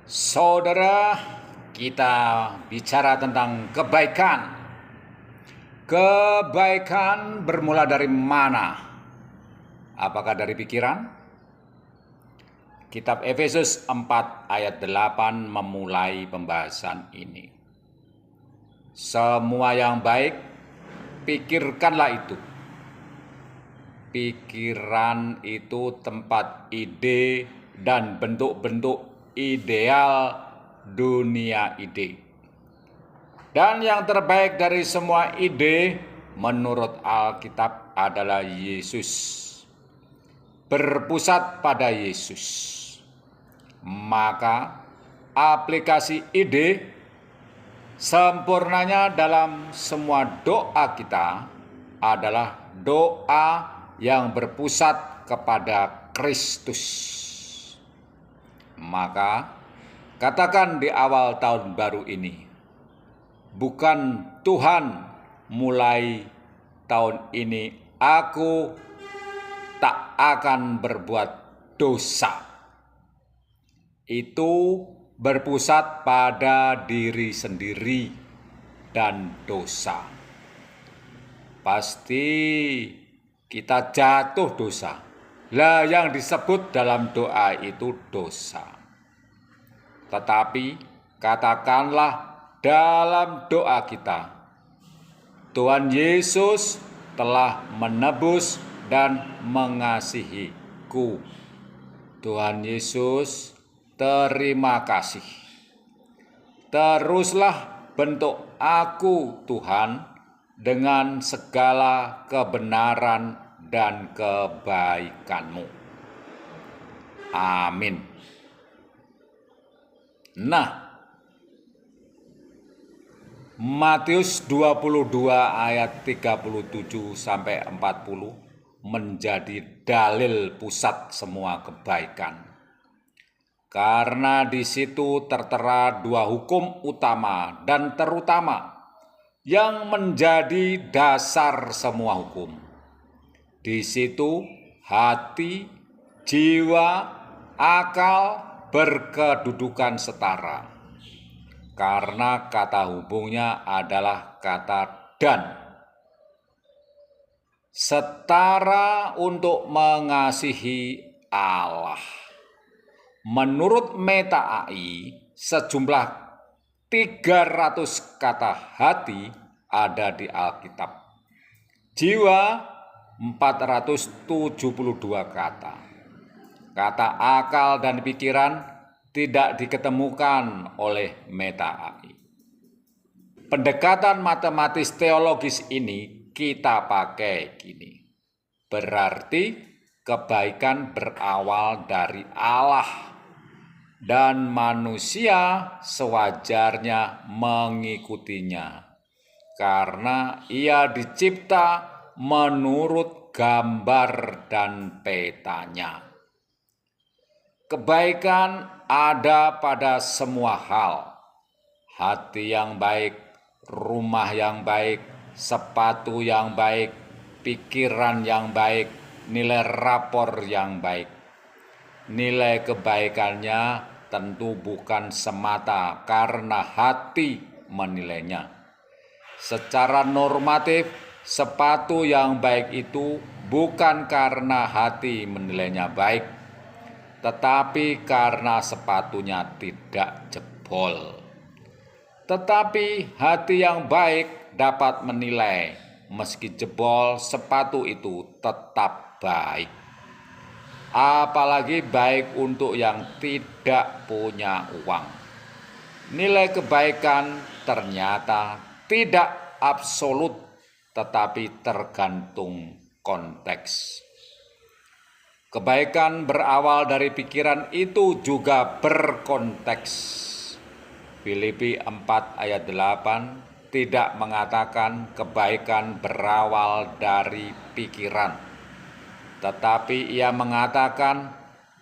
Saudara, kita bicara tentang kebaikan. Kebaikan bermula dari mana? Apakah dari pikiran? Kitab Efesus 4 ayat 8 memulai pembahasan ini. Semua yang baik, pikirkanlah itu. Pikiran itu tempat ide dan bentuk-bentuk ideal dunia ide. Dan yang terbaik dari semua ide menurut Alkitab adalah Yesus. Berpusat pada Yesus. Maka aplikasi ide sempurnanya dalam semua doa kita adalah doa yang berpusat kepada Kristus. Maka katakan di awal tahun baru ini, bukan Tuhan, mulai tahun ini aku tak akan berbuat dosa. Itu berpusat pada diri sendiri dan dosa. Pasti kita jatuh dosa. Lah yang disebut dalam doa itu dosa. Tetapi katakanlah dalam doa kita, Tuhan Yesus telah menebus dan mengasihiku. Tuhan Yesus, terima kasih. Teruslah bentuk aku Tuhan dengan segala kebenaran dan kebaikan-Mu. Amin. Nah, Matius 22 ayat 37 sampai 40 menjadi dalil pusat semua kebaikan. Karena di situ tertera dua hukum utama dan terutama yang menjadi dasar semua hukum. Di situ hati, jiwa, akal berkedudukan setara. Karena kata hubungnya adalah kata dan. Setara untuk mengasihi Allah. Menurut Meta AI, sejumlah 300 kata hati ada di Alkitab. Jiwa 472 kata. Kata akal dan pikiran tidak diketemukan oleh Meta AI. Pendekatan matematis teologis ini kita pakai gini. Berarti kebaikan berawal dari Allah dan manusia sewajarnya mengikutinya karena ia dicipta menurut gambar dan petanya. Kebaikan ada pada semua hal. Hati yang baik, rumah yang baik, sepatu yang baik, pikiran yang baik, nilai rapor yang baik. Nilai kebaikannya tentu bukan semata karena hati menilainya. Secara normatif, sepatu yang baik itu bukan karena hati menilainya baik, tetapi karena sepatunya tidak jebol. Tetapi hati yang baik dapat menilai, meski jebol, sepatu itu tetap baik. Apalagi baik untuk yang tidak punya uang. Nilai kebaikan ternyata tidak absolut, tetapi tergantung konteks. Kebaikan berawal dari pikiran itu juga berkonteks. Filipi 4 ayat 8 tidak mengatakan kebaikan berawal dari pikiran, tetapi ia mengatakan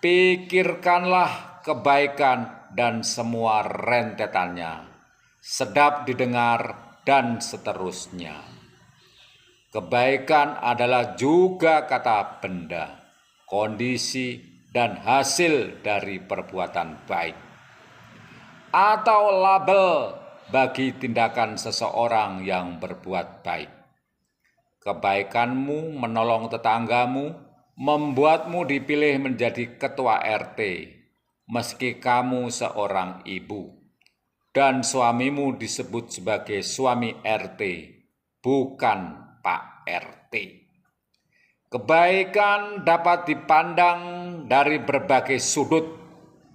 pikirkanlah kebaikan dan semua rentetannya, sedap didengar dan seterusnya. Kebaikan adalah juga kata benda, kondisi, dan hasil dari perbuatan baik. atau label bagi tindakan seseorang yang berbuat baik. Kebaikanmu menolong tetanggamu membuatmu dipilih menjadi ketua RT, meski kamu seorang ibu, dan suamimu disebut sebagai suami RT, bukan Pak RT. Kebaikan dapat dipandang dari berbagai sudut,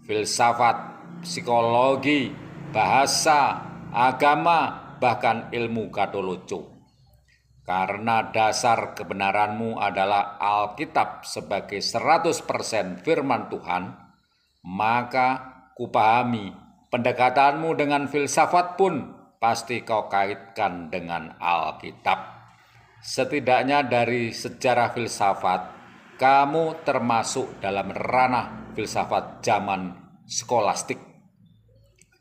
filsafat, psikologi, bahasa, agama, bahkan ilmu katoloco. Karena dasar kebenaranmu adalah Alkitab sebagai 100% firman Tuhan, maka kupahami pendekatanmu dengan filsafat pun pasti kau kaitkan dengan Alkitab. Setidaknya dari sejarah filsafat, kamu termasuk dalam ranah filsafat zaman skolastik.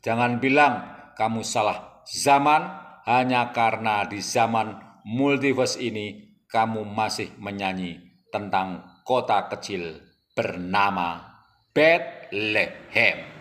Jangan bilang kamu salah zaman hanya karena di zaman multiverse ini kamu masih menyanyi tentang kota kecil bernama Bethlehem.